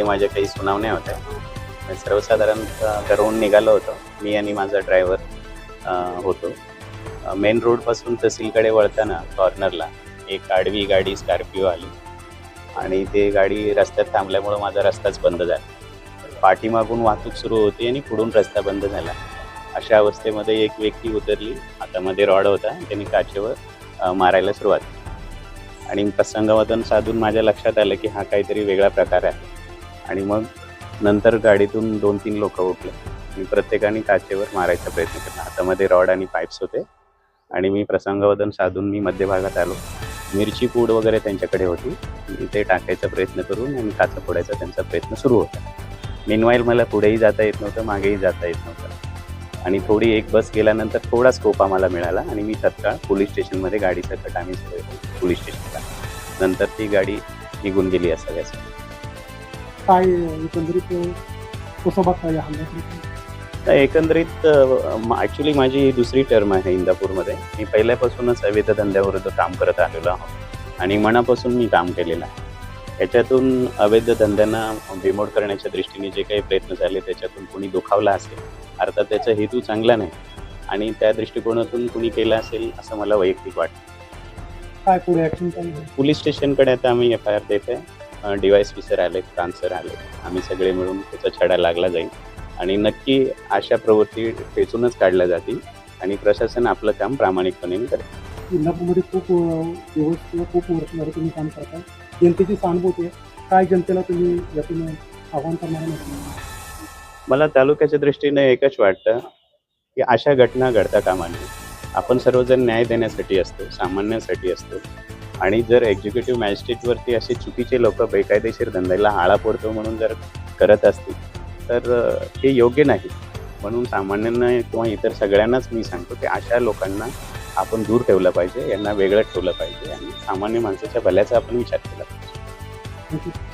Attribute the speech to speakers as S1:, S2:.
S1: माझ्या काही सुनावण्या होत्या. मी सर्वसाधारणतः घरून निघालो होतो. मी आणि माझा ड्रायव्हर होतो. मेन रोडपासून तहसीलकडे वळताना कॉर्नरला एक आडवी गाडी स्कॉर्पिओ आली आणि ते गाडी रस्त्यात थांबल्यामुळं माझा रस्ताच बंद झाला. पाठीमागून वाहतूक सुरू होती आणि पुढून रस्ता बंद झाला. अशा अवस्थेमध्ये एक व्यक्ती उतरली, हातामध्ये रॉड होता, त्यांनी काचेवर मारायला सुरुवात केली आणि प्रसंगावधान साधून माझ्या लक्षात आलं की हा काहीतरी वेगळा प्रकार आहे. आणि मग नंतर गाडीतून 2-3 लोकं उठले आणि प्रत्येकाने काचेवर मारायचा प्रयत्न केला. हातामध्ये रॉड आणि पाईप्स होते आणि मी प्रसंगावधान साधून मी मध्यभागात आलो. मिरची पूड वगैरे त्यांच्याकडे होती. मी ते टाकायचा प्रयत्न करून आणि काचा फोडायचा त्यांचा प्रयत्न सुरू होता. मीनवाईल मला पुढेही जाता येत नव्हतं, मागेही जाता येत नव्हतं आणि थोडी एक बस गेल्यानंतर थोडा स्कोप आम्हाला मिळाला आणि मी तत्काळ पोलीस स्टेशनमध्ये गाडीचा कट आम्ही पोलीस स्टेशनला. नंतर ती गाडी निघून गेली असावी असं.
S2: काय एकंदरीत कसं बघता या हल्ल्यात?
S1: तर एकंदरीत ॲक्च्युली माझी दुसरी टर्म आहे इंदापूरमध्ये. मी पहिल्यापासूनच अवैध धंद्याविरुद्ध काम करत आलेलो आहोत आणि मनापासून मी काम केलेलं आहे. याच्यातून अवैध धंद्यांना बिमोड करण्याच्या दृष्टीने जे काही प्रयत्न झाले त्याच्यातून कुणी दुखावला असेल, अर्थात त्याचा हेतू चांगला नाही आणि त्या दृष्टिकोनातून कुणी केलं असेल असं मला वैयक्तिक वाटतं.
S2: काय पुढे ॲक्शन काय?
S1: पोलीस स्टेशनकडे आता आम्ही FIR देत आहे. DYSP सर आले, प्रांत सर आले, आम्ही सगळे मिळून त्याचा छडा लागला जाईल आणि नक्की अशा प्रवृत्ती ठेचूनच काढल्या जातील आणि प्रशासन आपलं काम प्रामाणिकपणे करेल.
S2: इंदापूरमध्ये खूप व्यवस्थित खूप वर्ष झालं तुम्ही काम करताय. जनतेची सहानुभूती आहे. काय जनतेला तुम्ही यातून आव्हान करणार नाही?
S1: मला तालुक्याच्या दृष्टीने एकच वाटतं की अशा घटना घडता कामा नये. आपण सर्वजण न्याय देण्यासाठी असतो, सामान्यांसाठी असतो आणि जर एक्झिक्युटिव्ह मॅजिस्ट्रेटवरती असे चुकीचे लोक बेकायदेशीर धंद्याला आळा पडतो म्हणून जर करत असतील तर हे योग्य नाही. म्हणून सामान्यांना किंवा इतर सगळ्यांनाच मी सांगतो की अशा लोकांना आपण दूर ठेवलं पाहिजे, यांना वेगळं ठेवलं पाहिजे आणि सामान्य माणसाच्या भल्याचा आपण विचार केला पाहिजे.
S2: थँक्यू.